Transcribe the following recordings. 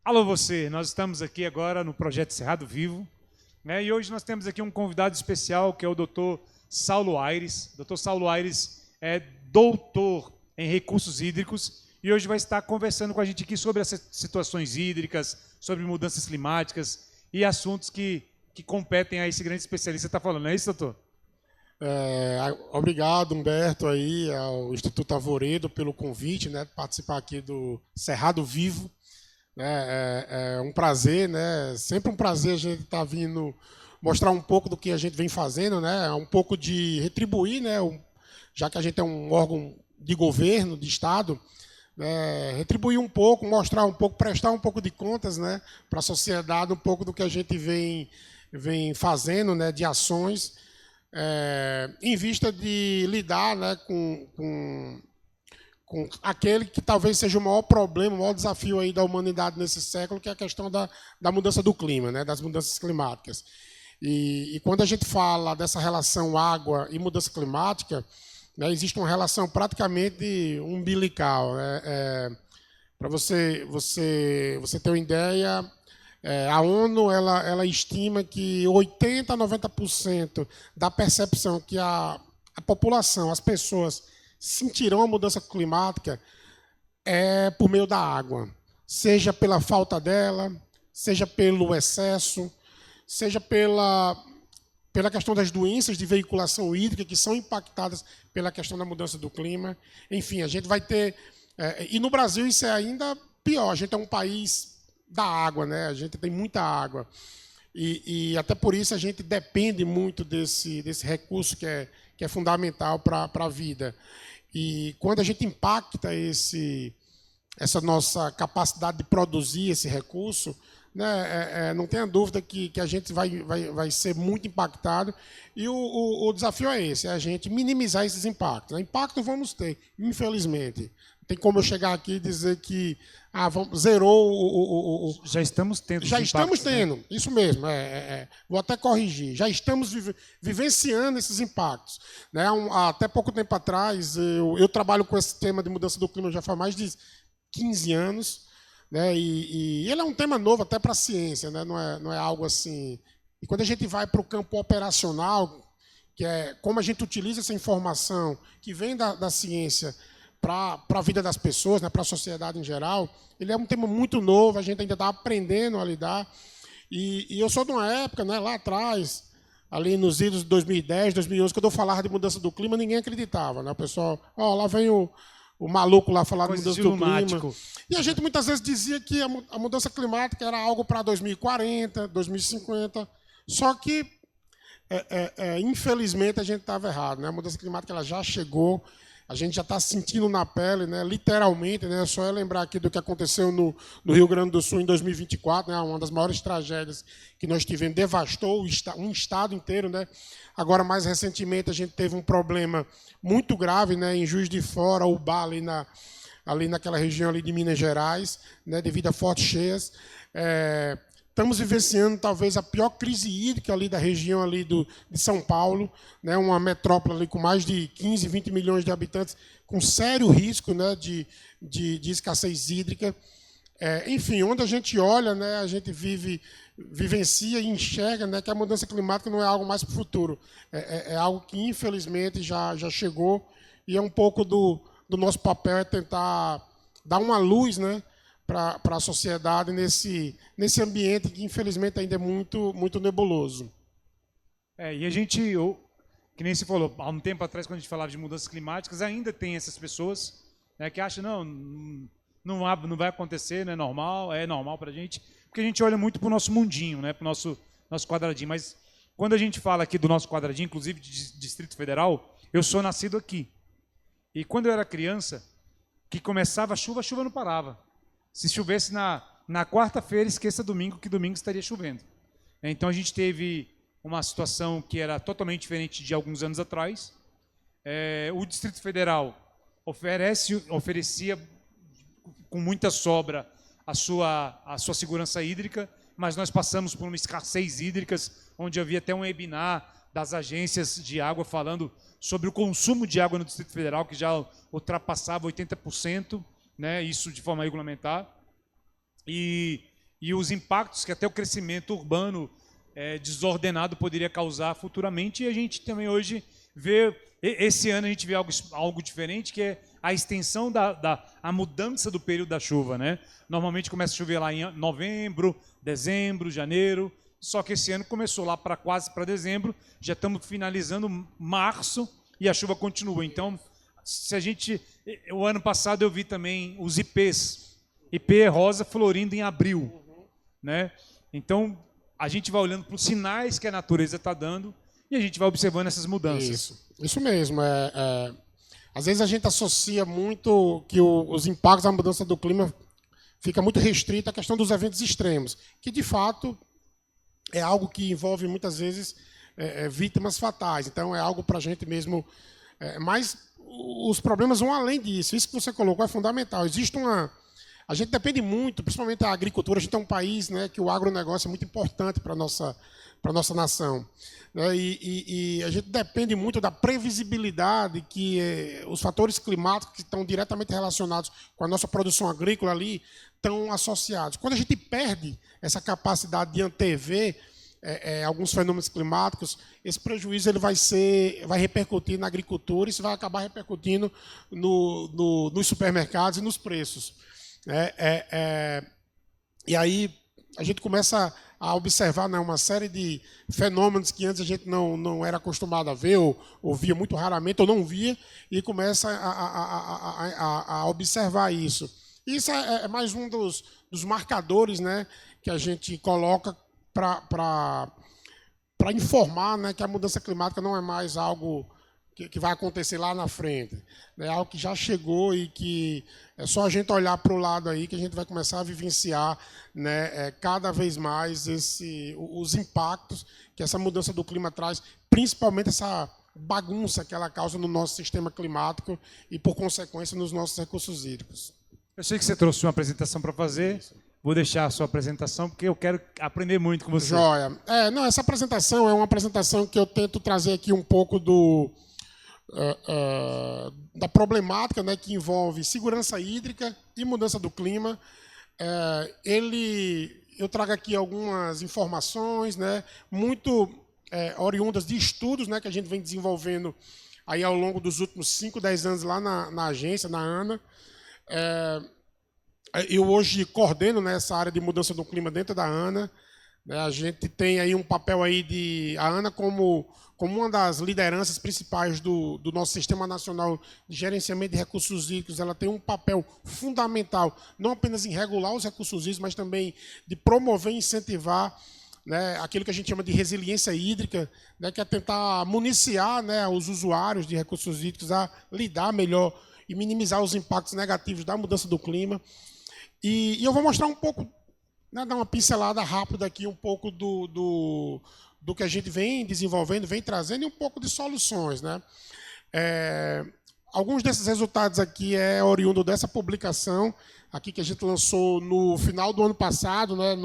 Alô você, nós estamos aqui agora no Projeto Cerrado Vivo, né? E hoje nós temos aqui um convidado especial, que é o Dr. Saulo Aires. Dr. Saulo Aires é doutor em recursos hídricos e hoje vai estar conversando com a gente aqui sobre as situações hídricas, sobre mudanças climáticas e assuntos que competem a esse grande especialista que está falando. Não é isso, doutor? Obrigado, Humberto, aí, ao Instituto Arvoredo pelo convite, né, de participar aqui do Cerrado Vivo. É um prazer, né? Sempre um prazer a gente estar vindo mostrar um pouco do que a gente vem fazendo, né? Um pouco de retribuir, né? Já que a gente é um órgão de governo, de Estado, né? Retribuir um pouco, mostrar um pouco, prestar um pouco de contas, né? Para a sociedade, um pouco do que a gente vem fazendo, né? De ações, em vista de lidar, né? Com aquele que talvez seja o maior problema, o maior desafio aí da humanidade nesse século, que é a questão da mudança do clima, né, das mudanças climáticas. E quando a gente fala dessa relação água e mudança climática, né, existe uma relação praticamente umbilical. Para você ter uma ideia, a ONU ela estima que 80 a 90% da percepção que a população, as pessoas sentirão a mudança climática por meio da água, seja pela falta dela, seja pelo excesso, seja pela questão das doenças de veiculação hídrica que são impactadas pela questão da mudança do clima. Enfim, a gente vai ter... e no Brasil isso é ainda pior, a gente é um país da água, né? A gente tem muita água. E até por isso a gente depende muito desse recurso que é fundamental para a vida. E quando a gente impacta essa nossa capacidade de produzir esse recurso, né, não tenha dúvida que a gente vai ser muito impactado. E o desafio é esse, é a gente minimizar esses impactos. Impacto vamos ter, infelizmente. Tem como eu chegar aqui e dizer que zerou Já estamos tendo. Já estamos tendo, né? Isso mesmo. Vou até corrigir. Já estamos vivenciando esses impactos. Né? Até pouco tempo atrás, eu trabalho com esse tema de mudança do clima já faz mais de 15 anos. Né? E ele é um tema novo até para a ciência, né? Não é algo assim... E quando a gente vai para o campo operacional, que é como a gente utiliza essa informação que vem da ciência para a vida das pessoas, né, para a sociedade em geral, ele é um tema muito novo, a gente ainda está aprendendo a lidar. E eu sou de uma época, né, lá atrás, ali nos idos de 2010, 2011, quando eu falava de mudança do clima, ninguém acreditava. Né? O pessoal, lá vem o maluco lá falar de mudança do clima. E a gente muitas vezes dizia que a mudança climática era algo para 2040, 2050, só que, infelizmente, a gente estava errado. Né? A mudança climática ela já chegou. A gente já está sentindo na pele, né, literalmente, né, só é lembrar aqui do que aconteceu no Rio Grande do Sul em 2024, né, uma das maiores tragédias que nós tivemos, devastou um estado inteiro. Né. Agora, mais recentemente, a gente teve um problema muito grave, né, em Juiz de Fora, Ubá, ali naquela região ali de Minas Gerais, né, devido a fortes cheias. Estamos vivenciando talvez a pior crise hídrica ali da região ali de São Paulo, né, uma metrópole ali com mais de 15, 20 milhões de habitantes, com sério risco, né, de escassez hídrica. Enfim, onde a gente olha, né, a gente vivencia e enxerga, né, que a mudança climática não é algo mais para o futuro. É algo que, infelizmente, já chegou e é um pouco do nosso papel é tentar dar uma luz, né, para a sociedade nesse ambiente que, infelizmente, ainda é muito, muito nebuloso. E a gente, que nem se falou, há um tempo atrás, quando a gente falava de mudanças climáticas, ainda tem essas pessoas, né, que acham, não vai acontecer, não é normal para a gente, porque a gente olha muito para o nosso mundinho, né, para o nosso quadradinho. Mas quando a gente fala aqui do nosso quadradinho, inclusive de Distrito Federal, eu sou nascido aqui. E quando eu era criança, que começava a chuva não parava. Se chovesse na quarta-feira, esqueça domingo, que domingo estaria chovendo. Então a gente teve uma situação que era totalmente diferente de alguns anos atrás. O Distrito Federal oferecia com muita sobra a sua segurança hídrica, mas nós passamos por uma escassez hídrica, onde havia até um webinar das agências de água falando sobre o consumo de água no Distrito Federal, que já ultrapassava 80%, né, isso de forma regulamentar. E e os impactos que até o crescimento urbano desordenado poderia causar futuramente. E a gente também hoje vê, esse ano a gente vê algo diferente, que é a extensão a mudança do período da chuva, né? Normalmente começa a chover lá em novembro, dezembro, janeiro, só que esse ano começou lá quase para dezembro, já estamos finalizando março e a chuva continua. Então, o ano passado eu vi também os ipês, ipê rosa florindo em abril, né? Então, a gente vai olhando para os sinais que a natureza está dando e a gente vai observando essas mudanças. Isso mesmo. Às vezes a gente associa muito que os impactos da mudança do clima fica muito restrito à questão dos eventos extremos, que de fato é algo que envolve muitas vezes vítimas fatais. Então é algo para a gente mesmo. Mas os problemas vão além disso. Isso que você colocou é fundamental. A gente depende muito, principalmente da agricultura. A gente é um país, né, que o agronegócio é muito importante para a nossa nação. Né, e a gente depende muito da previsibilidade que os fatores climáticos que estão diretamente relacionados com a nossa produção agrícola ali estão associados. Quando a gente perde essa capacidade de antever alguns fenômenos climáticos, esse prejuízo ele vai repercutir na agricultura e isso vai acabar repercutindo nos supermercados e nos preços. E aí a gente começa a observar, né, uma série de fenômenos que antes a gente não era acostumado a ver, ou via muito raramente, ou não via, e começa a observar isso. Isso é mais um dos marcadores, né, que a gente coloca para informar, né, que a mudança climática não é mais algo que vai acontecer lá na frente. É algo que já chegou e que é só a gente olhar para o lado aí que a gente vai começar a vivenciar, né, cada vez mais os impactos que essa mudança do clima traz, principalmente essa bagunça que ela causa no nosso sistema climático e, por consequência, nos nossos recursos hídricos. Eu sei que você trouxe uma apresentação para fazer. Vou deixar a sua apresentação, porque eu quero aprender muito com você. Joia. Essa apresentação é uma apresentação que eu tento trazer aqui um pouco da problemática, né, que envolve segurança hídrica e mudança do clima. Eu trago aqui algumas informações, né, muito oriundas de estudos, né, que a gente vem desenvolvendo aí ao longo dos últimos 5, 10 anos lá na agência, na ANA. Eu hoje coordeno, né, essa área de mudança do clima dentro da ANA. A gente tem aí um papel aí a ANA como uma das lideranças principais do nosso Sistema Nacional de Gerenciamento de Recursos Hídricos. Ela tem um papel fundamental, não apenas em regular os recursos hídricos, mas também de promover e incentivar, né, aquilo que a gente chama de resiliência hídrica, né, que é tentar municiar, né, os usuários de recursos hídricos a lidar melhor e minimizar os impactos negativos da mudança do clima. E eu vou mostrar um pouco, né, dar uma pincelada rápida aqui, um pouco do que a gente vem desenvolvendo, vem trazendo, e um pouco de soluções, né? Alguns desses resultados aqui oriundo dessa publicação aqui que a gente lançou no final do ano passado, né?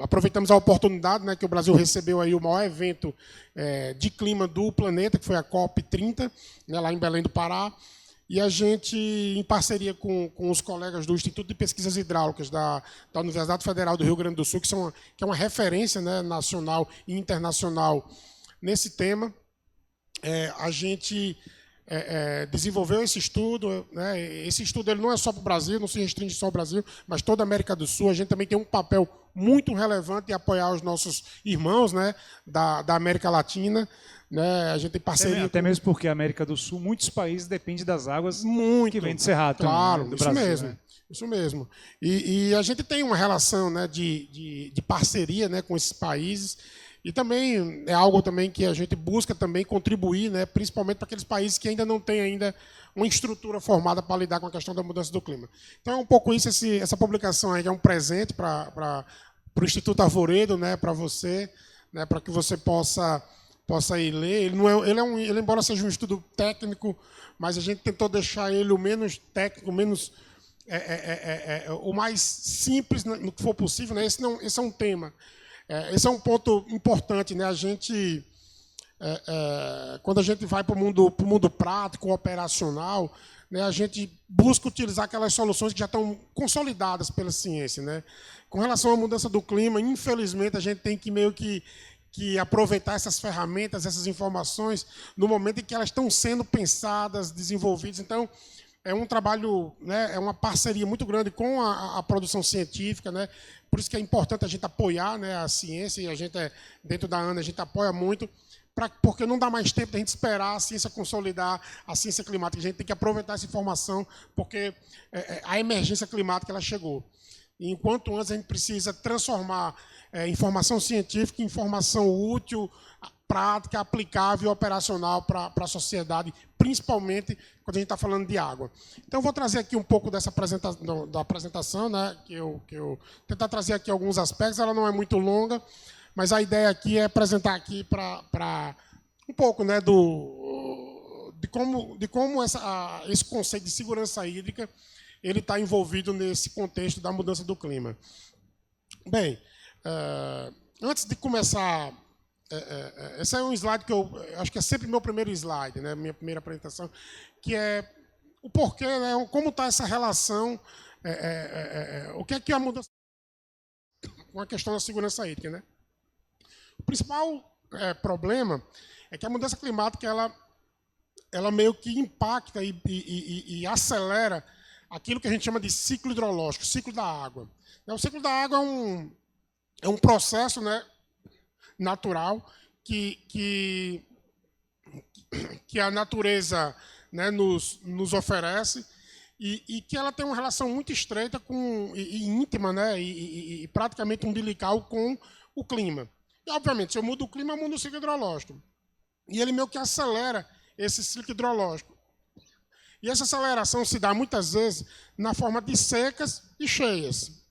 Aproveitamos a oportunidade, né, que o Brasil recebeu aí o maior evento de clima do planeta, que foi a COP30, né, lá em Belém do Pará. E a gente, em parceria com os colegas do Instituto de Pesquisas Hidráulicas da Universidade Federal do Rio Grande do Sul, que é uma referência, né, nacional e internacional nesse tema, a gente desenvolveu esse estudo. Né, esse estudo ele não é só para o Brasil, não se restringe só ao Brasil, mas toda a América do Sul. A gente também tem um papel muito relevante em apoiar os nossos irmãos, né, da América Latina. Né, a gente tem parceria. Até mesmo porque a América do Sul, muitos países dependem das águas que vêm do Cerrado. Claro, também, do isso Brasil, mesmo. Né? Isso mesmo. E a gente tem uma relação, né, de parceria, né, com esses países. E também é algo também que a gente busca também contribuir, né, principalmente para aqueles países que ainda não têm ainda uma estrutura formada para lidar com a questão da mudança do clima. Então é um pouco isso, essa publicação aí, que é um presente para o Instituto Arvoredo, né, para você, né, para que você possa ir ler. Ele, embora seja um estudo técnico, mas a gente tentou deixar ele o menos técnico, o mais simples no que for possível. Né? Esse é um tema. Esse é um ponto importante. Né? A gente quando a gente vai para o mundo prático, operacional, né, a gente busca utilizar aquelas soluções que já estão consolidadas pela ciência, né? Com relação à mudança do clima, infelizmente, a gente tem que meio que aproveitar essas ferramentas, essas informações, no momento em que elas estão sendo pensadas, desenvolvidas. Então, é um trabalho, né, é uma parceria muito grande com a produção científica, né? Por isso que é importante a gente apoiar, né, a ciência, e a gente, dentro da ANA, a gente apoia muito, porque não dá mais tempo de a gente esperar a ciência consolidar, a ciência climática. A gente tem que aproveitar essa informação, porque a emergência climática ela chegou. E enquanto antes a gente precisa transformar informação científica em informação útil, prática, aplicável, operacional para a sociedade, principalmente quando a gente está falando de água. Então, eu vou trazer aqui um pouco dessa da apresentação, né, que eu tentar trazer aqui alguns aspectos. Ela não é muito longa, mas a ideia aqui é apresentar aqui para um pouco, né, de como esse conceito de segurança hídrica ele está envolvido nesse contexto da mudança do clima. Bem, antes de começar, esse é um slide que eu acho que é sempre meu primeiro slide, né, minha primeira apresentação, que é o porquê, né, como está essa relação, o que é a mudança com a questão da segurança hídrica, né? O principal problema é que a mudança climática ela meio que impacta e acelera aquilo que a gente chama de ciclo hidrológico, ciclo da água. O ciclo da água é um processo, né, natural que a natureza, né, nos oferece e que ela tem uma relação muito estreita e íntima, né, e praticamente umbilical com o clima. E, obviamente, se eu mudo o clima, eu mudo o ciclo hidrológico. E ele meio que acelera esse ciclo hidrológico. E essa aceleração se dá, muitas vezes, na forma de secas e cheias.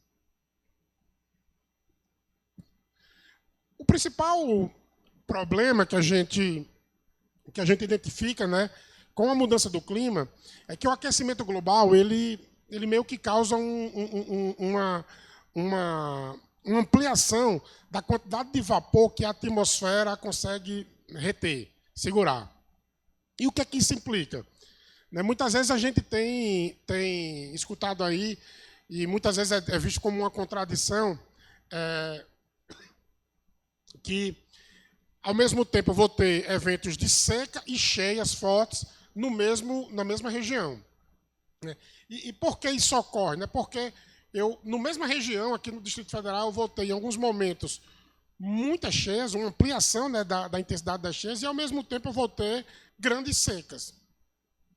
O principal problema que a gente identifica, né, com a mudança do clima é que o aquecimento global ele meio que causa uma ampliação da quantidade de vapor que a atmosfera consegue reter, segurar. E o que é que isso implica? Muitas vezes a gente tem escutado aí, e muitas vezes é visto como uma contradição, que, ao mesmo tempo, eu vou ter eventos de seca e cheias fortes na mesma região. E por que isso ocorre? Porque na mesma região, aqui no Distrito Federal, eu vou ter, em alguns momentos, muitas cheias, uma ampliação, né, da intensidade das cheias, e, ao mesmo tempo, eu vou ter grandes secas.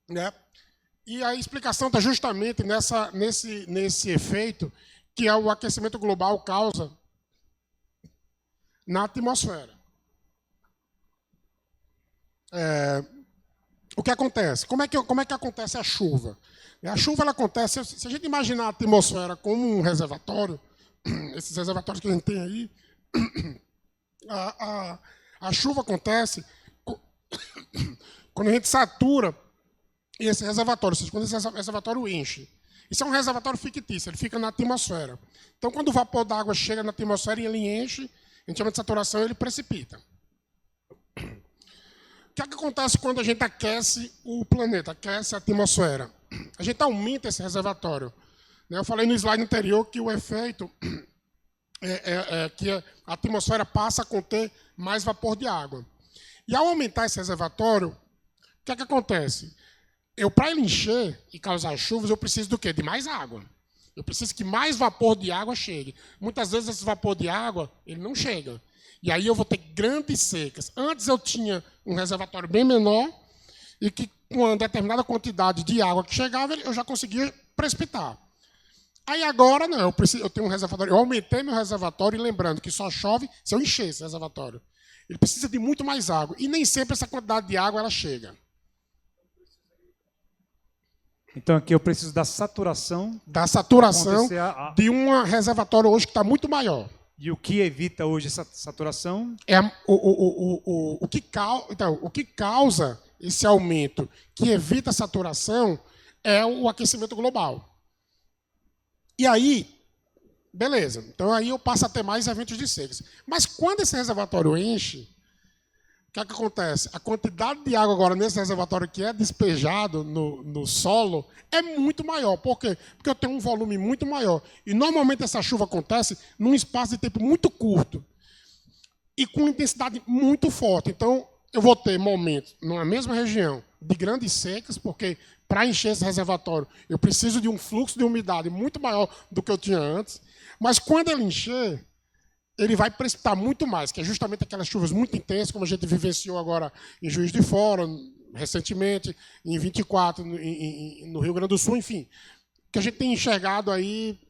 Né? E a explicação está justamente nesse efeito que o aquecimento global causa na atmosfera. O que acontece? Como é que acontece a chuva? A chuva ela acontece, se a gente imaginar a atmosfera como um reservatório, esses reservatórios que a gente tem aí, a chuva acontece quando a gente satura esse reservatório, ou seja, quando esse reservatório enche. Isso é um reservatório fictício, ele fica na atmosfera. Então, quando o vapor d'água chega na atmosfera e ele enche, a gente chama de saturação, ele precipita. O que acontece quando a gente aquece o planeta, aquece a atmosfera? A gente aumenta esse reservatório. Eu falei no slide anterior que o efeito é que a atmosfera passa a conter mais vapor de água. E ao aumentar esse reservatório, o que acontece? Para ele encher e causar chuvas, eu preciso do quê? De mais água. Eu preciso que mais vapor de água chegue. Muitas vezes esse vapor de água ele não chega. E aí eu vou ter grandes secas. Antes eu tinha um reservatório bem menor e que com uma determinada quantidade de água que chegava, eu já conseguia precipitar. Aí agora, não, eu tenho um reservatório, eu aumentei meu reservatório, e lembrando que só chove se eu encher esse reservatório. Ele precisa de muito mais água. E nem sempre essa quantidade de água ela chega. Então aqui eu preciso da saturação. Da saturação de um reservatório hoje que está muito maior. E o que evita hoje essa saturação? O que causa esse aumento, que evita a saturação, é o aquecimento global. E aí, beleza. Então aí eu passo a ter mais eventos de secas. Mas quando esse reservatório enche, O que é que acontece? A quantidade de água agora nesse reservatório que é despejado no solo é muito maior. Por quê? Porque eu tenho um volume muito maior. E normalmente essa chuva acontece num espaço de tempo muito curto e com intensidade muito forte. Então, eu vou ter momentos na mesma região de grandes secas, porque para encher esse reservatório eu preciso de um fluxo de umidade muito maior do que eu tinha antes. Mas quando ele encher, ele vai precipitar muito mais, que é justamente aquelas chuvas muito intensas, como a gente vivenciou agora em Juiz de Fora, recentemente, em 24, no Rio Grande do Sul, enfim, que a gente tem enxergado aí.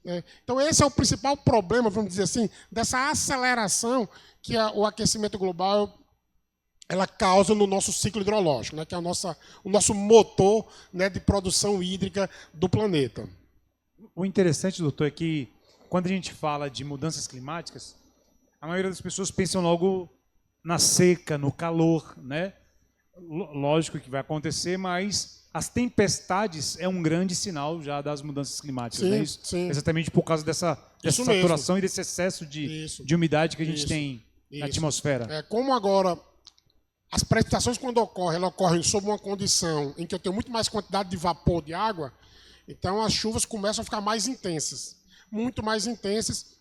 Então, esse é o principal problema, vamos dizer assim, dessa aceleração que o aquecimento global ela causa no nosso ciclo hidrológico, né, que é o nosso motor, né, de produção hídrica do planeta. O interessante, doutor, é que quando a gente fala de mudanças climáticas, a maioria das pessoas pensam logo na seca, no calor, né? Lógico que vai acontecer, mas as tempestades é um grande sinal já das mudanças climáticas, sim, né? Isso, sim. Exatamente por causa dessa saturação e desse excesso de umidade que a gente tem na atmosfera. Como agora as precipitações, quando ocorrem, elas ocorrem sob uma condição em que eu tenho muito mais quantidade de vapor de água, então as chuvas começam a ficar mais intensas, muito mais intensas.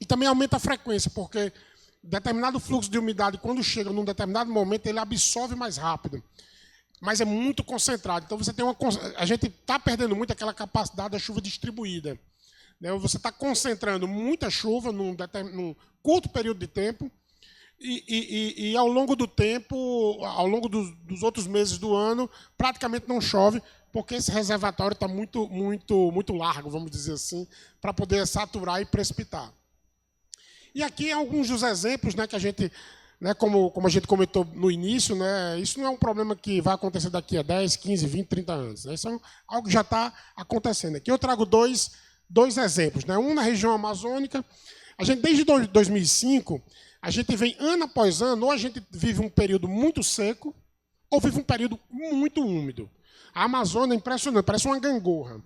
E também aumenta a frequência, porque determinado fluxo de umidade, quando chega num determinado momento, ele absorve mais rápido. Mas é muito concentrado. Então, a gente está perdendo muito aquela capacidade da chuva distribuída. Você está concentrando muita chuva num curto período de tempo e ao longo do tempo, ao longo dos outros meses do ano, praticamente não chove, porque esse reservatório está muito, muito, muito largo, vamos dizer assim, para poder saturar e precipitar. E aqui alguns dos exemplos, né, que a gente, né, como a gente comentou no início, né, isso não é um problema que vai acontecer daqui a 10, 15, 20, 30 anos. Né, isso é algo que já está acontecendo. Aqui eu trago dois exemplos. Né, um na região amazônica. A gente, desde 2005, a gente vem ano após ano, ou a gente vive um período muito seco, ou vive um período muito úmido. A Amazônia é impressionante, parece uma gangorra.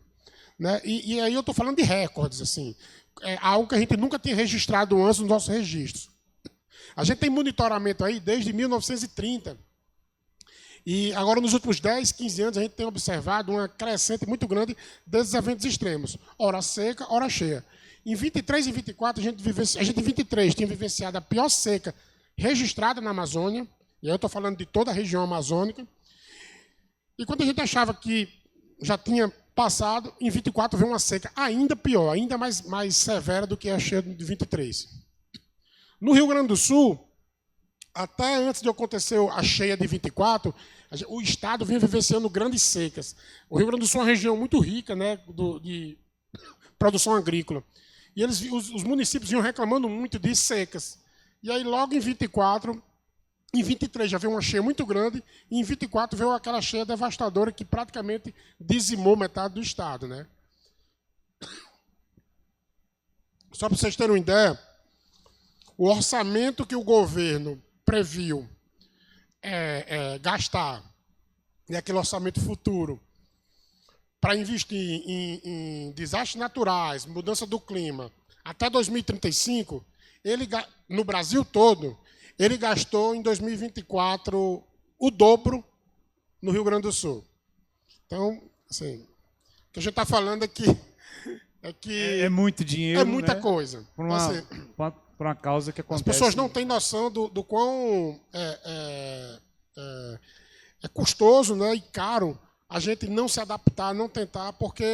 Né, e aí eu estou falando de recordes, assim. É algo que a gente nunca tinha registrado antes nos nossos registros. A gente tem monitoramento aí desde 1930. E agora, nos últimos 10, 15 anos, a gente tem observado uma crescente muito grande desses eventos extremos. Hora seca, hora cheia. Em 23 e 24, a gente em 23 tinha vivenciado a pior seca registrada na Amazônia. E aí eu estou falando de toda a região amazônica. E quando a gente achava que já tinha passado, em 24 veio uma seca ainda pior, ainda mais severa do que a cheia de 23. No Rio Grande do Sul, até antes de acontecer a cheia de 24, o estado vinha vivenciando grandes secas. O Rio Grande do Sul é uma região muito rica, né, de produção agrícola. E os municípios vinham reclamando muito de secas. E aí, logo em 24, em 23 já veio uma cheia muito grande, e em 24 veio aquela cheia devastadora que praticamente dizimou metade do estado. Né? Só para vocês terem uma ideia, o orçamento que o governo previu gastar, e aquele orçamento futuro, para investir em desastres naturais, mudança do clima, até 2035, no Brasil todo, ele gastou em 2024 o dobro no Rio Grande do Sul. Então, assim, o que a gente está falando aqui é que é muito dinheiro, é muita né? coisa. Por uma causa que acontece. As pessoas não têm noção do quão é custoso, né, e caro a gente não se adaptar, não tentar, porque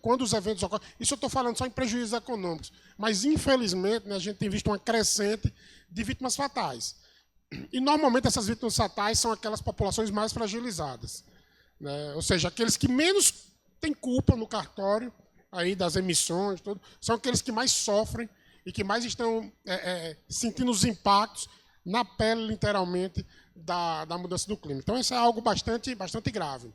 quando os eventos ocorrem... Isso eu estou falando só em prejuízos econômicos, mas, infelizmente, né, a gente tem visto uma crescente de vítimas fatais. E, normalmente, essas vítimas fatais são aquelas populações mais fragilizadas. Né? Ou seja, aqueles que menos têm culpa no cartório aí das emissões, tudo, são aqueles que mais sofrem e que mais estão sentindo os impactos na pele, literalmente, da mudança do clima. Então, isso é algo bastante grave.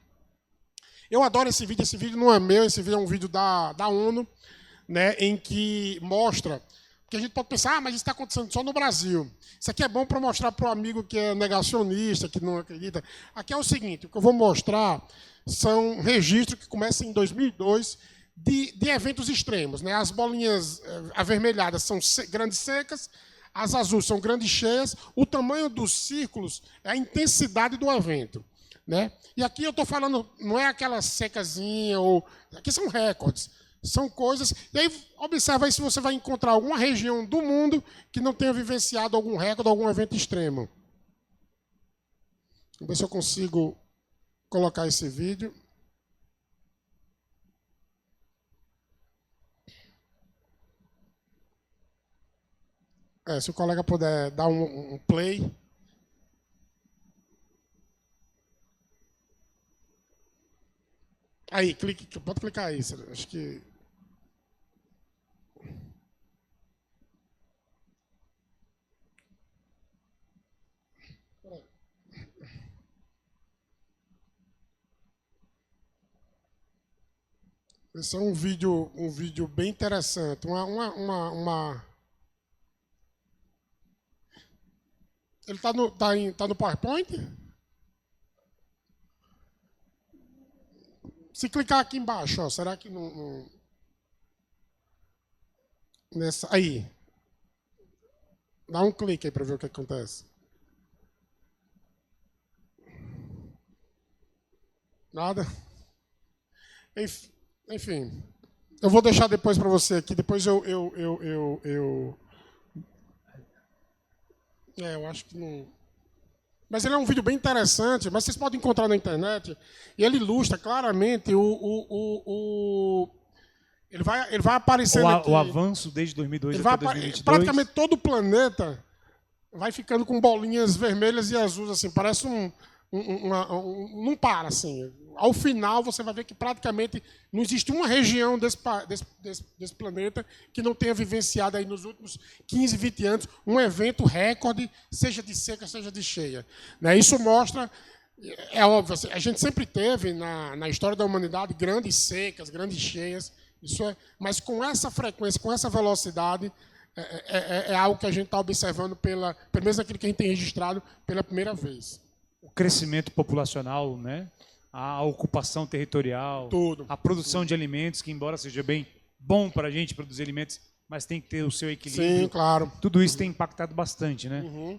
Eu adoro esse vídeo não é meu, esse vídeo é um vídeo da ONU, né, em que mostra, porque a gente pode pensar, mas isso está acontecendo só no Brasil. Isso aqui é bom para mostrar para o amigo que é negacionista, que não acredita. Aqui é o seguinte, o que eu vou mostrar são registros que começam em 2002 de eventos extremos. Né? As bolinhas avermelhadas são grandes secas, As azuis são grandes cheias, o tamanho dos círculos é a intensidade do evento. Né? E aqui eu estou falando, não é aquela secazinha, aqui são recordes, são coisas. E aí, observa aí se você vai encontrar alguma região do mundo que não tenha vivenciado algum recorde, algum evento extremo. Vamos ver se eu consigo colocar esse vídeo. Se o colega puder dar um play. Aí, pode clicar aí. Acho que... Esse é um vídeo bem interessante. Ele está no PowerPoint? Se clicar aqui embaixo, ó, será que não... Nessa, aí. Dá um clique aí para ver o que acontece. Nada? Enfim. Eu vou deixar depois para você aqui. Depois eu acho que não... Mas ele é um vídeo bem interessante, mas vocês podem encontrar na internet, e ele ilustra claramente ele vai aparecendo aqui. O avanço desde 2002 até 2022. Praticamente todo o planeta vai ficando com bolinhas vermelhas e azuis, assim, parece não para, assim. Ao final, você vai ver que praticamente não existe uma região desse planeta que não tenha vivenciado aí nos últimos 15, 20 anos um evento recorde, seja de seca, seja de cheia. Né? Isso mostra, é óbvio, a gente sempre teve na história da humanidade grandes secas, grandes cheias, mas com essa frequência, com essa velocidade, é algo que a gente está observando, pelo menos aquilo que a gente tem registrado pela primeira vez. O crescimento populacional, né? A ocupação territorial, tudo, a produção de alimentos, que embora seja bem bom para a gente produzir alimentos, mas tem que ter o seu equilíbrio. Sim, claro. Tudo isso tem impactado bastante, né? Uhum.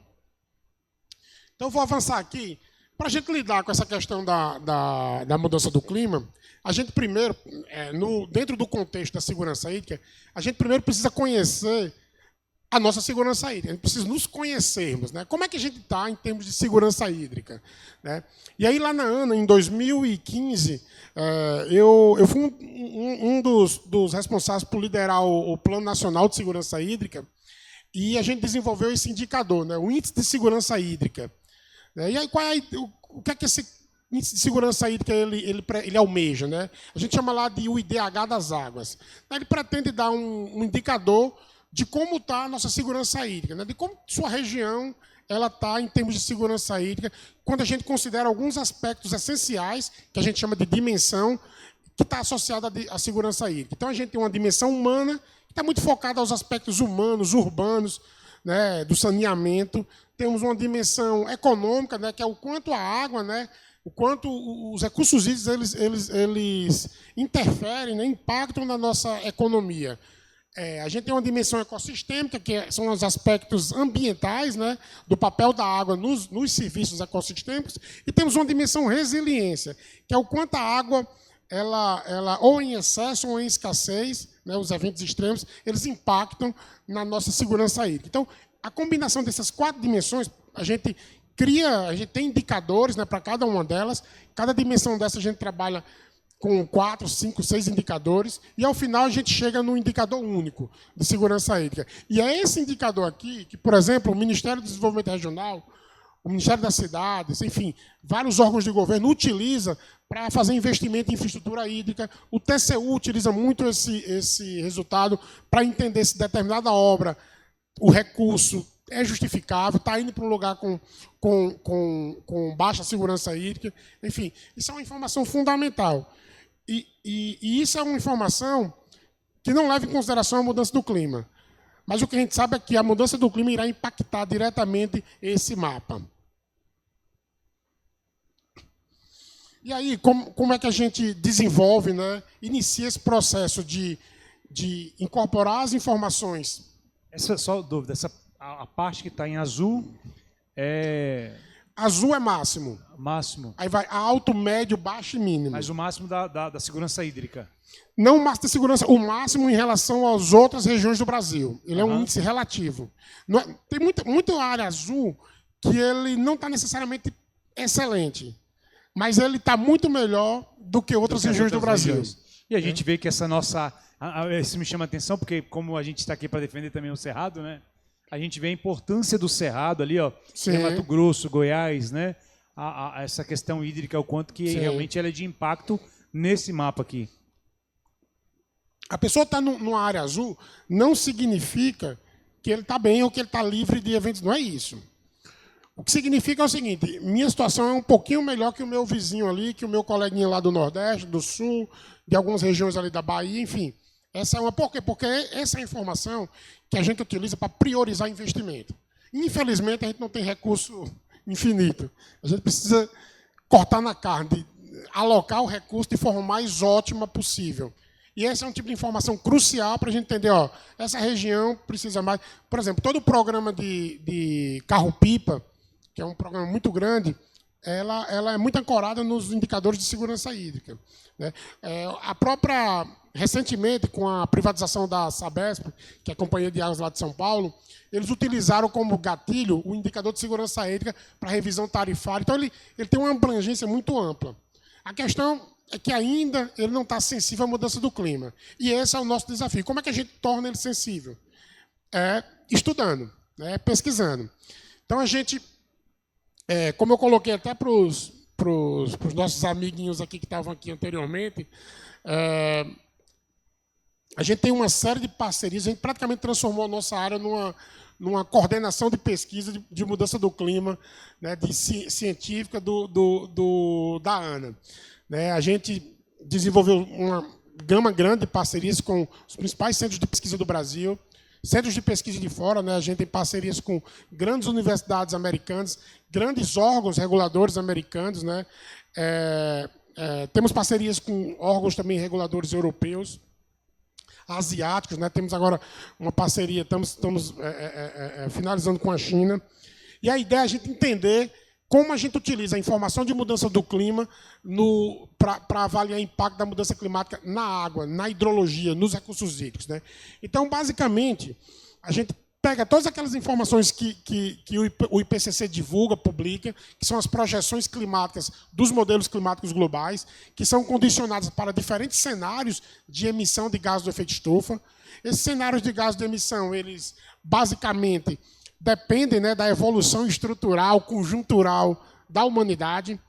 Então, eu vou avançar aqui. Para a gente lidar com essa questão da mudança do clima, a gente primeiro, dentro do contexto da segurança hídrica, a gente primeiro precisa conhecer a nossa segurança hídrica. A gente precisa nos conhecermos. Né? Como é que a gente está em termos de segurança hídrica? Né? E aí, lá na ANA, em 2015, eu fui um dos responsáveis por liderar o Plano Nacional de Segurança Hídrica, e a gente desenvolveu esse indicador, né? O Índice de Segurança Hídrica. E aí, o que é que esse índice de segurança hídrica ele almeja? Né? A gente chama lá de o IDH das águas. Ele pretende dar um indicador de como está a nossa segurança hídrica, né? De como sua região está em termos de segurança hídrica, quando a gente considera alguns aspectos essenciais, que a gente chama de dimensão, que está associada à segurança hídrica. Então, a gente tem uma dimensão humana, que está muito focada aos aspectos humanos, urbanos, né, do saneamento. Temos uma dimensão econômica, né, que é o quanto a água, né, o quanto os recursos hídricos eles interferem, né, impactam na nossa economia. A gente tem uma dimensão ecossistêmica, que são os aspectos ambientais, né, do papel da água nos serviços ecossistêmicos, e temos uma dimensão resiliência, que é o quanto a água, ela ou em excesso ou em escassez, né, os eventos extremos, eles impactam na nossa segurança hídrica. Então, a combinação dessas 4 dimensões, a gente tem indicadores, né, para cada uma delas. Cada dimensão dessa a gente trabalha com 4, 5, 6 indicadores, e ao final a gente chega num indicador único de segurança hídrica. E é esse indicador aqui que, por exemplo, o Ministério do Desenvolvimento Regional, o Ministério das Cidades, enfim, vários órgãos de governo utiliza para fazer investimento em infraestrutura hídrica. O TCU utiliza muito esse resultado para entender se determinada obra, o recurso é justificável, está indo para um lugar com baixa segurança hídrica. Enfim, isso é uma informação fundamental. E isso é uma informação que não leva em consideração a mudança do clima. Mas o que a gente sabe é que a mudança do clima irá impactar diretamente esse mapa. E aí, como é que a gente desenvolve, né, inicia esse processo de incorporar as informações? Essa só dúvida, a parte que está em azul é Azul é máximo. máximo, Aí vai alto, médio, baixo e mínimo. mas o máximo da segurança hídrica. Não o máximo de segurança, o máximo em relação às outras regiões do Brasil. Ele é um Aham. índice relativo. Não é- tem muita área azul que ele não está necessariamente excelente, mas ele está muito melhor do que outras Das regiões do outras Brasil. regiões. E a gente vê que essa nossa... Isso me chama a atenção, porque como a gente está aqui para defender também o Cerrado, né? A gente vê a importância do Cerrado ali, ó, Sim. Mato Grosso, Goiás, né? Essa questão hídrica, o quanto que Sim. realmente ela é de impacto nesse mapa aqui. A pessoa está numa área azul não significa que ele está bem ou que ele está livre de eventos. Não é isso. O que significa é o seguinte: minha situação é um pouquinho melhor que o meu vizinho ali, que o meu coleguinha lá do Nordeste, do Sul, de algumas regiões ali da Bahia, enfim. Essa é uma por quê? Porque essa é a informação que a gente utiliza para priorizar investimento. Infelizmente, a gente não tem recurso infinito. A gente precisa cortar na carne, alocar o recurso de forma mais ótima possível. E esse é um tipo de informação crucial para a gente entender, ó, essa região precisa mais. Por exemplo, todo o programa de carro-pipa, que é um programa muito grande, ela é muito ancorada nos indicadores de segurança hídrica, né? Recentemente, com a privatização da Sabesp, que é a Companhia de Águas lá de São Paulo, eles utilizaram como gatilho o indicador de segurança hídrica para revisão tarifária. Então, ele tem uma abrangência muito ampla. A questão é que ainda ele não está sensível à mudança do clima. E esse é o nosso desafio. Como é que a gente torna ele sensível? Estudando, pesquisando. Então, a gente, como eu coloquei até para os nossos amiguinhos aqui que estavam aqui anteriormente, a gente tem uma série de parcerias, a gente praticamente transformou a nossa área numa coordenação de pesquisa de mudança do clima, né, científica da ANA. Né, a gente desenvolveu uma gama grande de parcerias com os principais centros de pesquisa do Brasil, centros de pesquisa de fora, né, a gente tem parcerias com grandes universidades americanas, grandes órgãos reguladores americanos, né, temos parcerias com órgãos também reguladores europeus, asiáticos, né? Temos agora uma parceria, estamos finalizando com a China. E a ideia é a gente entender como a gente utiliza a informação de mudança do clima para avaliar o impacto da mudança climática na água, na hidrologia, nos recursos hídricos, né? Então, basicamente, a gente pega todas aquelas informações que o IPCC divulga, publica, que são as projeções climáticas dos modelos climáticos globais, que são condicionadas para diferentes cenários de emissão de gases do efeito estufa. Esses cenários de gases de emissão, eles basicamente dependem, né, da evolução estrutural, conjuntural da humanidade.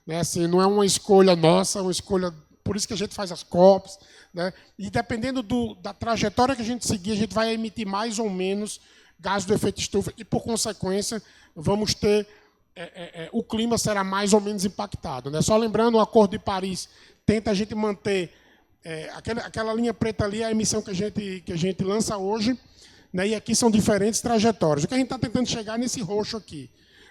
Né? Assim, não é uma escolha nossa, é uma escolha... Por isso que a gente faz as COPs, né? E dependendo da trajetória que a gente seguir, a gente vai emitir mais ou menos gases do efeito estufa e, por consequência, vamos ter... o clima será mais ou menos impactado. Né? Só lembrando, o Acordo de Paris tenta a gente manter... aquela linha preta ali é a emissão que a gente lança hoje, né? E aqui são diferentes trajetórias. O que a gente está tentando chegar nesse roxo aqui,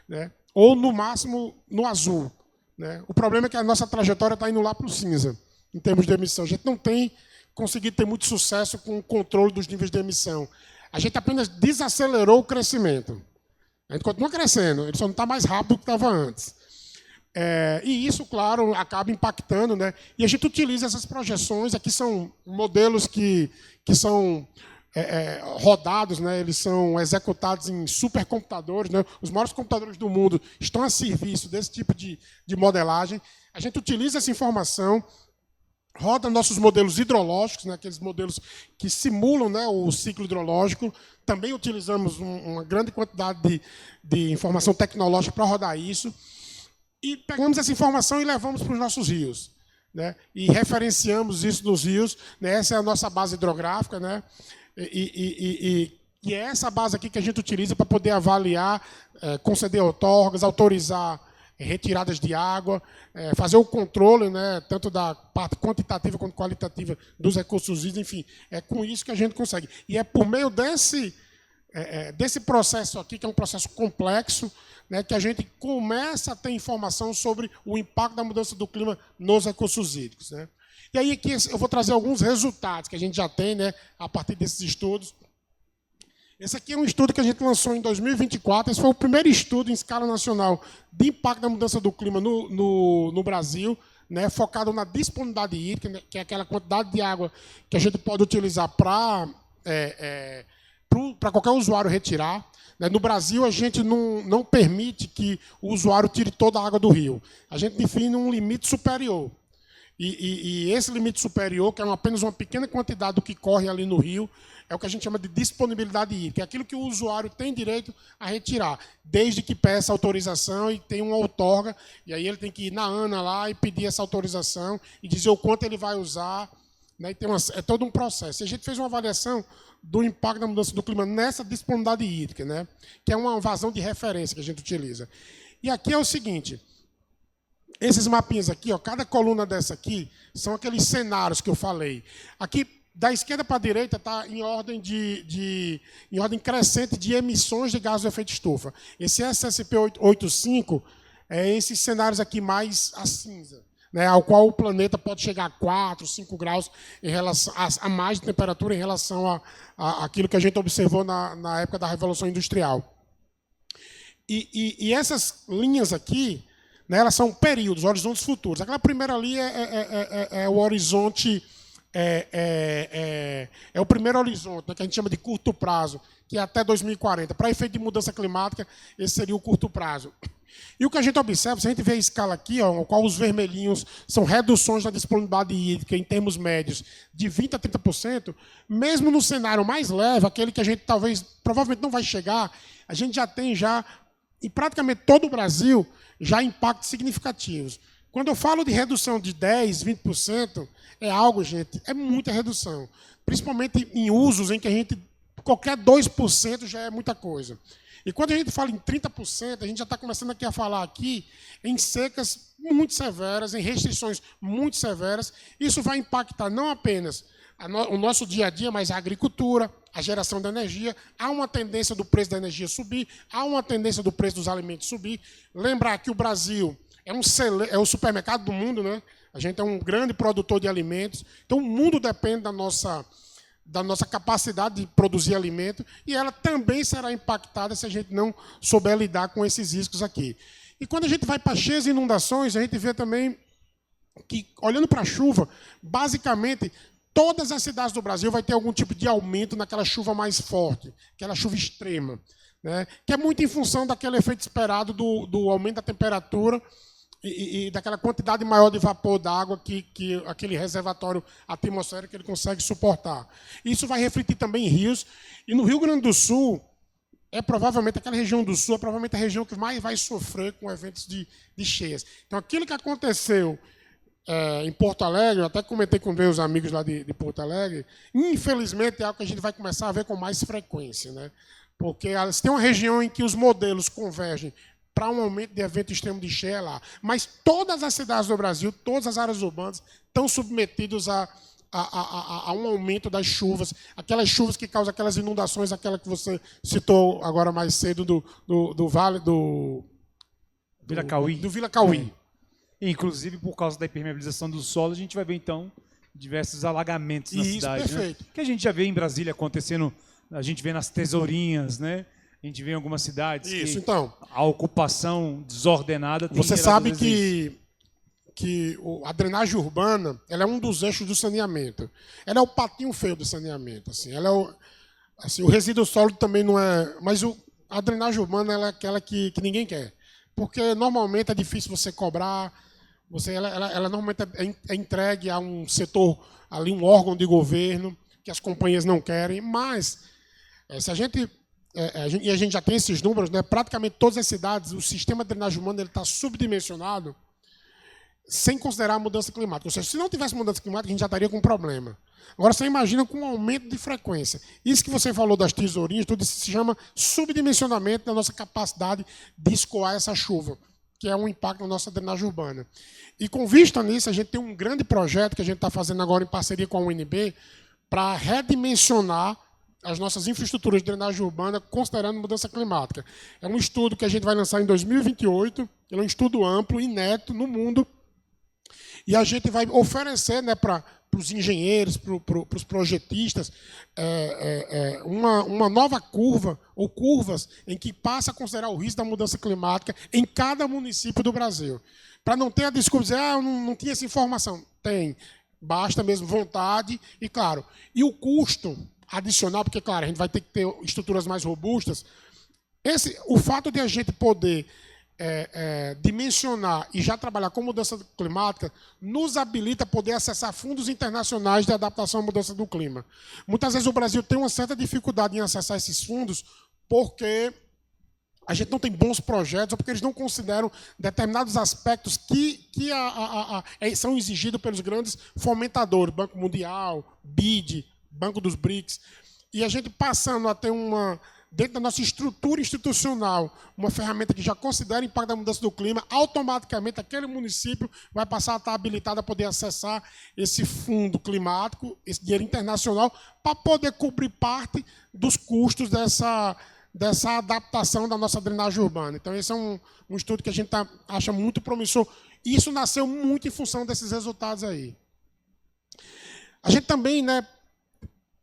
né? Ou, no máximo, no azul. Né? O problema é que a nossa trajetória está indo lá para o cinza, em termos de emissão. A gente não tem conseguido ter muito sucesso com o controle dos níveis de emissão. A gente apenas desacelerou o crescimento. A gente continua crescendo, ele só não está mais rápido do que estava antes. E isso, claro, acaba impactando. Né? E a gente utiliza essas projeções, aqui são modelos que são... rodados, né? Eles são executados em supercomputadores, né? Os maiores computadores do mundo estão a serviço desse tipo de modelagem. A gente utiliza essa informação, roda nossos modelos hidrológicos, né? Aqueles modelos que simulam, né, o ciclo hidrológico. Também utilizamos uma grande quantidade de informação tecnológica para rodar isso. E pegamos essa informação e levamos para os nossos rios. Né? E referenciamos isso nos rios. Né? Essa é a nossa base hidrográfica, né? E é essa base aqui que a gente utiliza para poder avaliar, conceder outorgas, autorizar retiradas de água, fazer o controle, né, tanto da parte quantitativa quanto qualitativa dos recursos hídricos, enfim, é com isso que a gente consegue. E é por meio desse processo aqui, que é um processo complexo, né, que a gente começa a ter informação sobre o impacto da mudança do clima nos recursos hídricos. Né? E aí aqui eu vou trazer alguns resultados que a gente já tem, né, a partir desses estudos. Esse aqui é um estudo que a gente lançou em 2024. Esse foi o primeiro estudo em escala nacional de impacto da mudança do clima no Brasil, né, focado na disponibilidade hídrica, né, que é aquela quantidade de água que a gente pode utilizar para qualquer usuário retirar. Né. No Brasil, a gente não permite que o usuário tire toda a água do rio. A gente define um limite superior. E esse limite superior, que é apenas uma pequena quantidade do que corre ali no rio, é o que a gente chama de disponibilidade hídrica, é aquilo que o usuário tem direito a retirar, desde que peça autorização e tenha uma outorga, e aí ele tem que ir na ANA lá e pedir essa autorização e dizer o quanto ele vai usar, né, e é todo um processo. E a gente fez uma avaliação do impacto da mudança do clima nessa disponibilidade hídrica, né, que é uma vazão de referência que a gente utiliza. E aqui é o seguinte, esses mapinhas aqui, ó, cada coluna dessa aqui, são aqueles cenários que eu falei. Aqui, da esquerda para a direita, está em ordem em ordem crescente de emissões de gases de efeito estufa. Esse SSP 85 é esses cenários aqui mais a cinza, né, ao qual o planeta pode chegar a 4, 5 graus em relação a mais de temperatura em relação àquilo que a gente observou na época da Revolução Industrial. E essas linhas aqui, né, elas são períodos, horizontes futuros. Aquela primeira ali é o horizonte, é o primeiro horizonte, né, que a gente chama de curto prazo, que é até 2040. Para efeito de mudança climática, esse seria o curto prazo. E o que a gente observa, se a gente vê a escala aqui, ó, no qual os vermelhinhos são reduções da disponibilidade hídrica em termos médios de 20% a 30%, mesmo no cenário mais leve, aquele que a gente provavelmente não vai chegar, a gente já tem em praticamente todo o Brasil, já impactos significativos. Quando eu falo de redução de 10%, 20%, é algo, gente, é muita redução. Principalmente em usos em que qualquer 2% já é muita coisa. E quando a gente fala em 30%, a gente já está começando aqui a falar aqui em secas muito severas, em restrições muito severas. Isso vai impactar não apenas o nosso dia a dia, mas a agricultura, a geração de energia. Há uma tendência do preço da energia subir, há uma tendência do preço dos alimentos subir. Lembrar que o Brasil é o supermercado do mundo, né? A gente é um grande produtor de alimentos. Então, o mundo depende da nossa capacidade de produzir alimento, e ela também será impactada se a gente não souber lidar com esses riscos aqui. E quando a gente vai para cheias e inundações, a gente vê também que, olhando para a chuva, basicamente, todas as cidades do Brasil vai ter algum tipo de aumento naquela chuva mais forte, aquela chuva extrema, né? Que é muito em função daquele efeito esperado do aumento da temperatura e daquela quantidade maior de vapor d'água que aquele reservatório atmosférico ele consegue suportar. Isso vai refletir também em rios. E no Rio Grande do Sul, provavelmente aquela região do Sul é provavelmente a região que mais vai sofrer com eventos de cheias. Então, aquilo que aconteceu em Porto Alegre, eu até comentei com meus amigos lá de Porto Alegre, infelizmente é algo que a gente vai começar a ver com mais frequência, né? Porque se tem uma região em que os modelos convergem para um aumento de evento extremo de cheia lá. Mas todas as cidades do Brasil, todas as áreas urbanas, estão submetidas a um aumento das chuvas, aquelas chuvas que causam aquelas inundações, aquela que você citou agora mais cedo do Vale do Vila Cauí. Do Vila Cauí. Inclusive, por causa da impermeabilização do solo, a gente vai ver, então, diversos alagamentos na cidade. Perfeito. Né? Que a gente já vê em Brasília acontecendo, a gente vê nas Tesourinhas, né? A gente vê em algumas cidades então, a ocupação desordenada tem você sabe que a drenagem urbana ela é um dos eixos do saneamento. Ela é o patinho feio do saneamento. Assim, ela é o resíduo sólido também não é... Mas a drenagem urbana ela é aquela que ninguém quer. Porque normalmente é difícil você cobrar. Ela normalmente é entregue a um setor, ali um órgão de governo, que as companhias não querem. Mas, se a gente... e a gente já tem esses números, né? Praticamente todas as cidades, o sistema de drenagem urbana está subdimensionado, sem considerar a mudança climática. Ou seja, se não tivesse mudança climática, a gente já estaria com um problema. Agora, você imagina com um aumento de frequência. Isso que você falou das tesourinhas, tudo isso se chama subdimensionamento da nossa capacidade de escoar essa chuva, que é um impacto na nossa drenagem urbana. E com vista nisso, a gente tem um grande projeto que a gente está fazendo agora em parceria com a UNB para redimensionar as nossas infraestruturas de drenagem urbana, considerando mudança climática. É um estudo que a gente vai lançar em 2028, ele é um estudo amplo, inédito no mundo, e a gente vai oferecer, né, para os engenheiros, para os projetistas, uma nova curva, ou curvas, em que passa a considerar o risco da mudança climática em cada município do Brasil. Para não ter a desculpa de dizer, eu não tinha essa informação. Tem. Basta mesmo vontade e, claro, e o custo adicional, porque, claro, a gente vai ter que ter estruturas mais robustas. O fato de a gente poder dimensionar e já trabalhar com mudança climática nos habilita a poder acessar fundos internacionais de adaptação à mudança do clima. Muitas vezes o Brasil tem uma certa dificuldade em acessar esses fundos porque a gente não tem bons projetos ou porque eles não consideram determinados aspectos que são exigidos pelos grandes fomentadores, Banco Mundial, BID, Banco dos BRICS. E a gente passando a ter dentro da nossa estrutura institucional, uma ferramenta que já considera o impacto da mudança do clima, automaticamente aquele município vai passar a estar habilitado a poder acessar esse fundo climático, esse dinheiro internacional, para poder cobrir parte dos custos dessa adaptação da nossa drenagem urbana. Então, esse é um estudo que a gente acha muito promissor. E isso nasceu muito em função desses resultados aí. A gente também, né,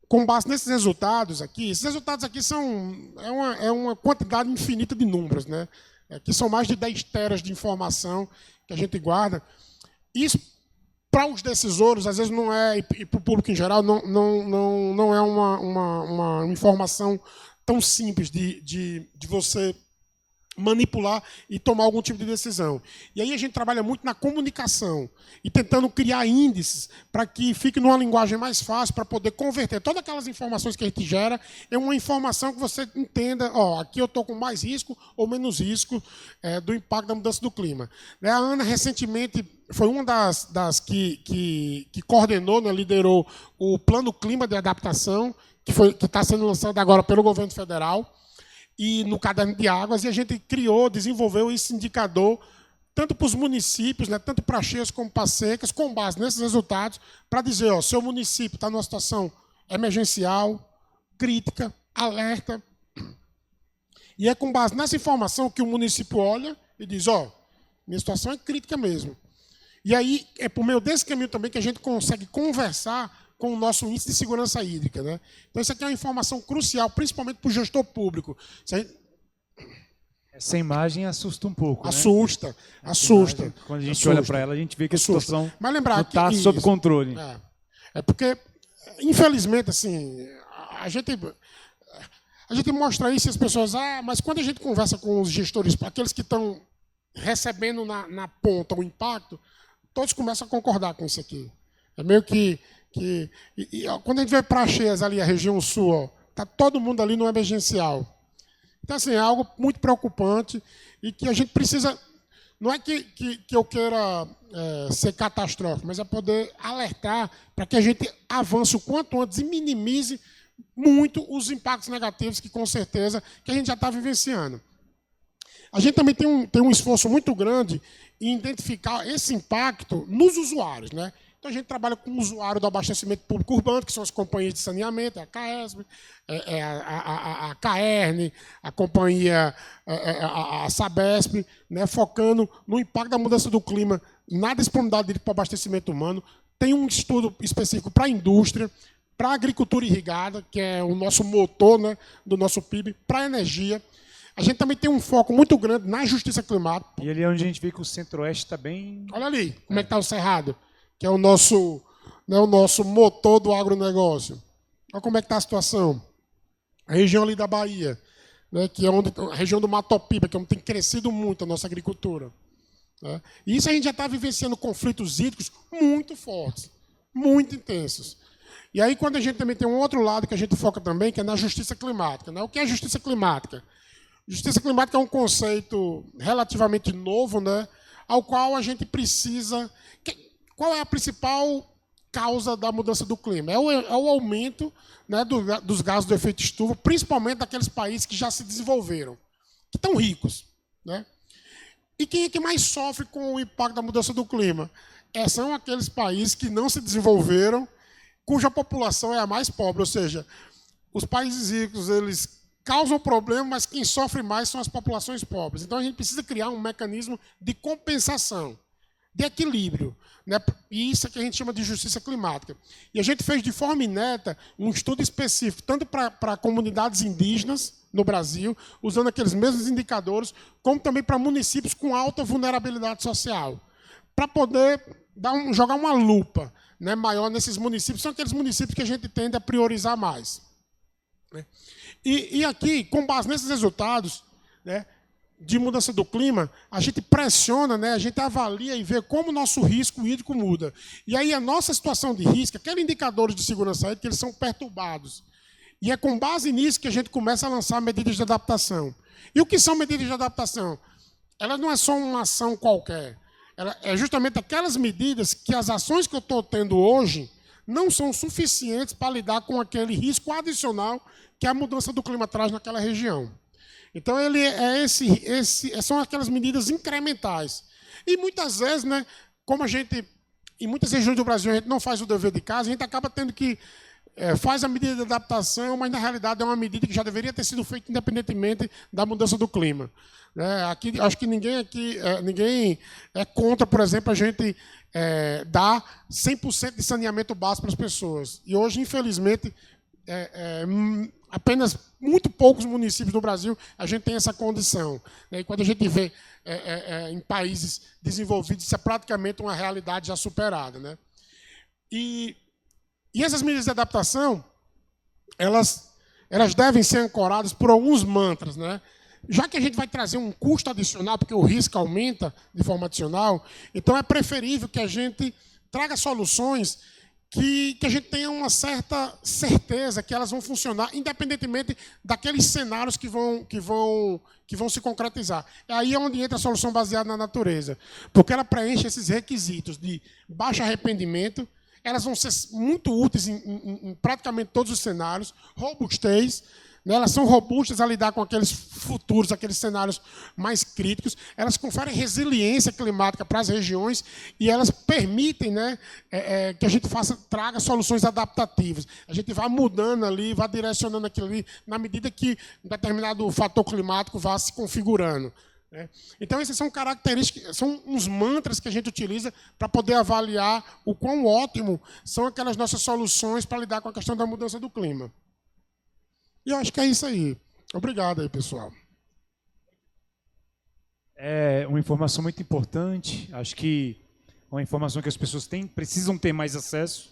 com base nesses resultados aqui, esses resultados aqui é uma quantidade infinita de números, né? Que são mais de 10 teras de informação que a gente guarda. Isso, para os decisores, às vezes não é, e para o público em geral, não é uma informação tão simples de você manipular e tomar algum tipo de decisão. E aí a gente trabalha muito na comunicação e tentando criar índices para que fique numa linguagem mais fácil para poder converter todas aquelas informações que a gente gera em uma informação que você entenda, aqui eu estou com mais risco ou menos risco do impacto da mudança do clima. A Ana, recentemente, foi uma das que coordenou, né, liderou o Plano Clima de Adaptação, que está sendo lançado agora pelo governo federal, e no Caderno de Águas, e a gente desenvolveu esse indicador, tanto para os municípios, né, tanto para cheias como para secas, com base nesses resultados, para dizer, seu município está numa situação emergencial, crítica, alerta. E é com base nessa informação que o município olha e diz, minha situação é crítica mesmo. E aí é por meio desse caminho também que a gente consegue conversar com o nosso índice de segurança hídrica, né? Então, isso aqui é uma informação crucial, principalmente para o gestor público. Essa imagem assusta um pouco. Assusta, né? assusta. Imagem, quando a gente olha para ela, a gente vê que a situação não está sob controle. É porque, infelizmente, assim, a gente mostra isso e as pessoas, mas quando a gente conversa com os gestores, aqueles que estão recebendo na ponta o impacto, todos começam a concordar com isso aqui. É meio que quando a gente vai para cheias ali, a região sul, está todo mundo ali no emergencial. Então, assim, é algo muito preocupante e que a gente precisa... Não é que eu queira ser catastrófico, mas é poder alertar para que a gente avance o quanto antes e minimize muito os impactos negativos que, com certeza, que a gente já está vivenciando. A gente também tem um esforço muito grande em identificar esse impacto nos usuários, né? Então, a gente trabalha com o usuário do abastecimento público urbano, que são as companhias de saneamento, a CAESB, a CAERN, a companhia, a Sabesp, né, focando no impacto da mudança do clima na disponibilidade para o abastecimento humano. Tem um estudo específico para a indústria, para a agricultura irrigada, que é o nosso motor, né, do nosso PIB, para a energia. A gente também tem um foco muito grande na justiça climática. E ali é onde a gente vê que o centro-oeste está bem... Olha ali, como é que está o Cerrado, que é o nosso motor do agronegócio. Olha como é que está a situação. A região ali da Bahia, né, que é a região do Mato Piba, que é onde tem crescido muito a nossa agricultura. Né? E isso a gente já está vivenciando conflitos hídricos muito fortes, muito intensos. E aí, quando a gente também tem um outro lado que a gente foca também, que é na justiça climática. Né? O que é justiça climática? Justiça climática é um conceito relativamente novo, né, ao qual a gente precisa... Qual é a principal causa da mudança do clima? É o aumento, né, dos gases do efeito estufa, principalmente daqueles países que já se desenvolveram, que estão ricos. Né? E quem é que mais sofre com o impacto da mudança do clima? São aqueles países que não se desenvolveram, cuja população é a mais pobre. Ou seja, os países ricos eles causam problema, mas quem sofre mais são as populações pobres. Então, a gente precisa criar um mecanismo de compensação. de equilíbrio, né? E isso é que a gente chama de justiça climática. E a gente fez de forma ineta um estudo específico, tanto para comunidades indígenas no Brasil, usando aqueles mesmos indicadores, como também para municípios com alta vulnerabilidade social, para poder jogar uma lupa, né, maior nesses municípios. São aqueles municípios que a gente tende a priorizar mais, né? E aqui, com base nesses resultados, né, de mudança do clima, a gente pressiona, né, a gente avalia e vê como o nosso risco hídrico muda. E aí a nossa situação de risco, aqueles indicadores de segurança hídrica, eles são perturbados. E é com base nisso que a gente começa a lançar medidas de adaptação. E o que são medidas de adaptação? Elas não é só uma ação qualquer. Ela é justamente aquelas medidas que as ações que eu estou tendo hoje não são suficientes para lidar com aquele risco adicional que a mudança do clima traz naquela região. Então, são aquelas medidas incrementais. E muitas vezes, né, como em muitas regiões do Brasil, a gente não faz o dever de casa, a gente acaba tendo que faz a medida de adaptação, mas na realidade é uma medida que já deveria ter sido feita independentemente da mudança do clima. Aqui, acho que ninguém é contra, por exemplo, a gente dar 100% de saneamento básico para as pessoas. E hoje, infelizmente, apenas muito poucos municípios do Brasil a gente tem essa condição. E quando a gente vê em países desenvolvidos, isso é praticamente uma realidade já superada, né? E essas medidas de adaptação, elas devem ser ancoradas por alguns mantras, né? Já que a gente vai trazer um custo adicional, porque o risco aumenta de forma adicional, então é preferível que a gente traga soluções que a gente tenha uma certa certeza que elas vão funcionar, independentemente daqueles cenários que vão se concretizar. É aí onde entra a solução baseada na natureza, porque ela preenche esses requisitos de baixo arrependimento, elas vão ser muito úteis em praticamente todos os cenários, robustez, né? Elas são robustas a lidar com aqueles futuros, aqueles cenários mais críticos, elas conferem resiliência climática para as regiões e elas permitem, né, que a gente traga soluções adaptativas. A gente vai mudando ali, vai direcionando aquilo ali, na medida que um determinado fator climático vá se configurando. Então, essas são características, são uns mantras que a gente utiliza para poder avaliar o quão ótimo são aquelas nossas soluções para lidar com a questão da mudança do clima. E eu acho que é isso aí. Obrigado aí, pessoal. É uma informação muito importante. Acho que é uma informação que as pessoas precisam ter mais acesso,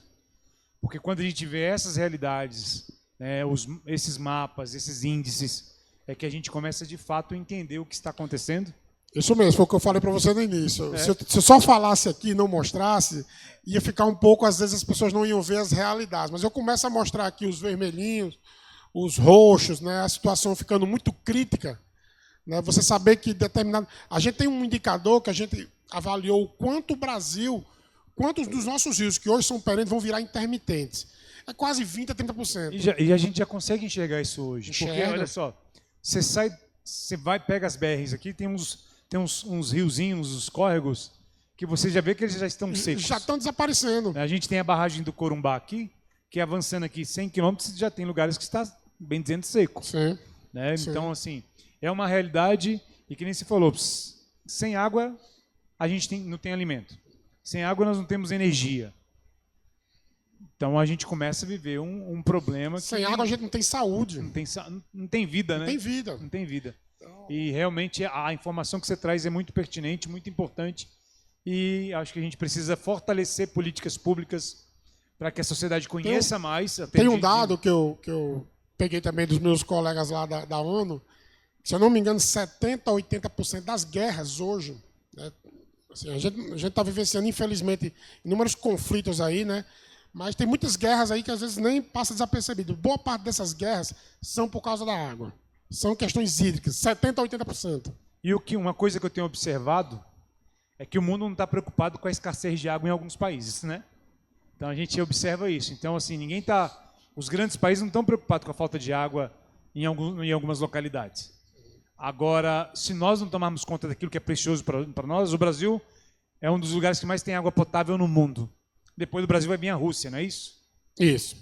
porque quando a gente vê essas realidades, né, esses mapas, esses índices, é que a gente começa de fato a entender o que está acontecendo. Isso mesmo, foi o que eu falei para você no início. Se eu só falasse aqui e não mostrasse, ia ficar um pouco, às vezes as pessoas não iam ver as realidades. Mas eu começo a mostrar aqui os vermelhinhos, os roxos, né, a situação ficando muito crítica. Né, você saber que determinado... A gente tem um indicador que a gente avaliou o quanto o Brasil, quantos dos nossos rios que hoje são perenes vão virar intermitentes. É quase 20% a 30%. E a gente já consegue enxergar isso hoje. Enxerga. Porque, olha só, você pega as BRs aqui, tem uns riozinhos, uns córregos, que você já vê que eles já estão secos. Já estão desaparecendo. A gente tem a barragem do Corumbá aqui, que avançando aqui 100 quilômetros, já tem lugares que está, bem dizendo, seco. Sim. Né? Sim. Então, assim, é uma realidade, e que nem se falou, sem água a gente não tem alimento. Sem água nós não temos energia. Então a gente começa a viver um problema. Sem água a gente não tem saúde. Não tem vida, né? Não tem vida. Não tem vida. E realmente a informação que você traz é muito pertinente, muito importante. E acho que a gente precisa fortalecer políticas públicas para que a sociedade conheça mais. Tem um dado que eu peguei também dos meus colegas lá da ONU, que, se eu não me engano, 70% a 80% das guerras hoje, né, assim, a gente está vivenciando, infelizmente, inúmeros conflitos aí, né? Mas tem muitas guerras aí que às vezes nem passa desapercebido. Boa parte dessas guerras são por causa da água. São questões hídricas, 70% a 80%. E uma coisa que eu tenho observado é que o mundo não está preocupado com a escassez de água em alguns países, né? Então a gente observa isso. Então, assim, os grandes países não estão preocupados com a falta de água em algumas localidades. Agora, se nós não tomarmos conta daquilo que é precioso para nós, o Brasil é um dos lugares que mais tem água potável no mundo. Depois do Brasil vai vir a Rússia, não é isso? Isso.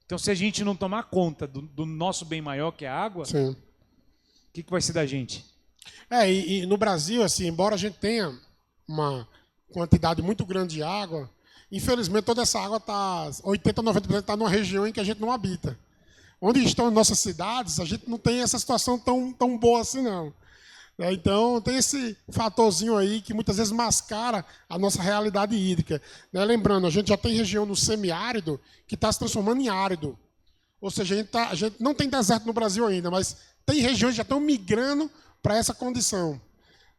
Então, se a gente não tomar conta do nosso bem maior, que é a água, o que vai ser da gente? E no Brasil, assim, embora a gente tenha quantidade muito grande de água, infelizmente toda essa água está, 80%, 90% está numa região em que a gente não habita. Onde estão as nossas cidades, a gente não tem essa situação tão boa assim, não. Então, tem esse fatorzinho aí que muitas vezes mascara a nossa realidade hídrica. Lembrando, a gente já tem região no semiárido que está se transformando em árido. Ou seja, a gente não tem deserto no Brasil ainda, mas tem regiões que já estão migrando para essa condição.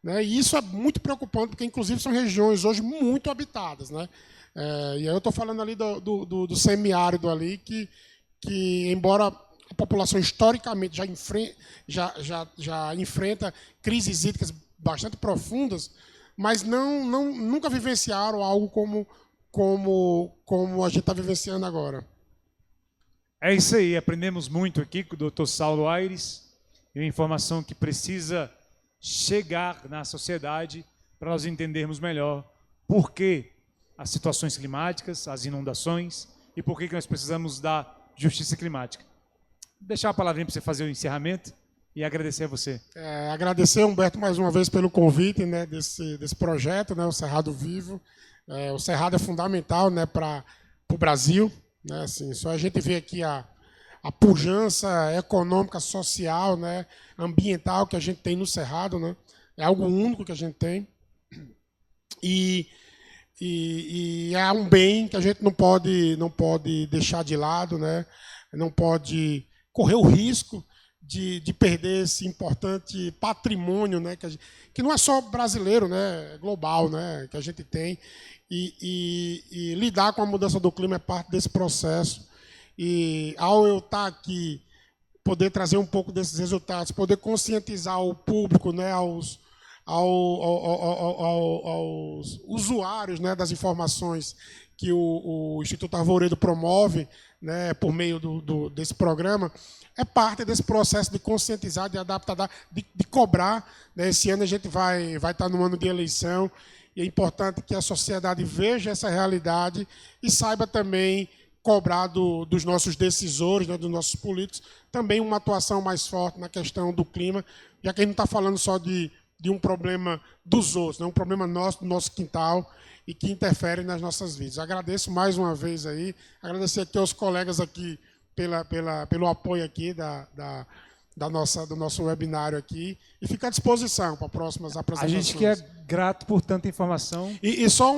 E isso é muito preocupante, porque, inclusive, são regiões hoje muito habitadas. E aí eu estou falando ali do semiárido ali, que embora a população historicamente já enfrenta crises hídricas bastante profundas, mas nunca vivenciaram algo como a gente está vivenciando agora. É isso aí, aprendemos muito aqui com o Dr. Saulo Aires, e uma informação que precisa chegar na sociedade para nós entendermos melhor por que as situações climáticas, as inundações, e por que nós precisamos da justiça climática. Vou deixar a palavrinha para você fazer o encerramento e agradecer a você. Agradecer, Humberto, mais uma vez pelo convite desse projeto, o Cerrado Vivo. O Cerrado é fundamental para o Brasil. Assim, só a gente vê aqui a pujança econômica, social, ambiental que a gente tem no Cerrado. É algo único que a gente tem. E é um bem que a gente não pode deixar de lado, não pode correr o risco de perder esse importante patrimônio, que não é só brasileiro, é global, que a gente tem. E lidar com a mudança do clima é parte desse processo. E ao eu estar aqui, poder trazer um pouco desses resultados, poder conscientizar o público, aos usuários das informações que o Instituto Arvoredo promove, por meio desse programa, é parte desse processo de conscientizar, de adaptar, de cobrar. Esse ano a gente vai estar no ano de eleição, e é importante que a sociedade veja essa realidade e saiba também cobrar dos nossos decisores, dos nossos políticos, também uma atuação mais forte na questão do clima, já que a gente não está falando só de um problema dos outros, um problema nosso, do nosso quintal, e que interfere nas nossas vidas. Agradeço mais uma vez aí, agradecer aqui aos colegas aqui pelo apoio aqui do nosso webinário aqui, e fica à disposição para próximas apresentações. A gente que é grato por tanta informação. E só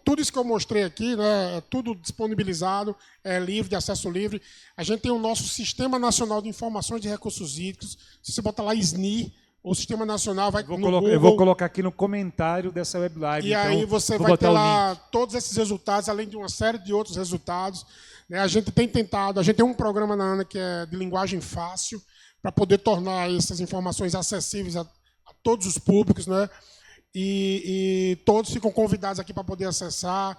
tudo isso que eu mostrei aqui, é tudo disponibilizado, é livre, de acesso livre. A gente tem o nosso Sistema Nacional de Informações de Recursos Hídricos. Se você botar lá SNI, o Sistema Nacional vai eu vou colocar aqui no comentário dessa web live. E aí você vai ter lá todos esses resultados, além de uma série de outros resultados. A gente tem tentado, a gente tem um programa na ANA que é de linguagem fácil, para poder tornar essas informações acessíveis a todos os públicos, e todos ficam convidados aqui para poder acessar,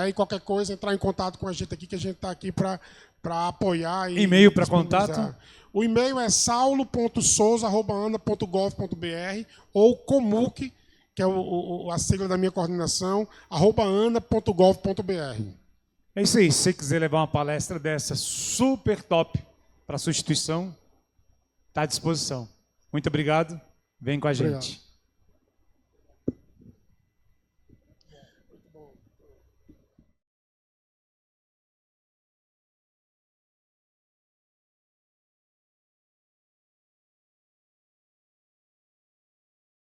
e qualquer coisa, entrar em contato com a gente aqui, que a gente está aqui para apoiar. E-mail para contato? O e-mail é saulo.souza@ana.gov.br ou comuc, que é a sigla da minha coordenação, @ana.gov.br. É isso aí. Se você quiser levar uma palestra dessa super top para a sua instituição, está à disposição. Muito obrigado. Vem com a gente.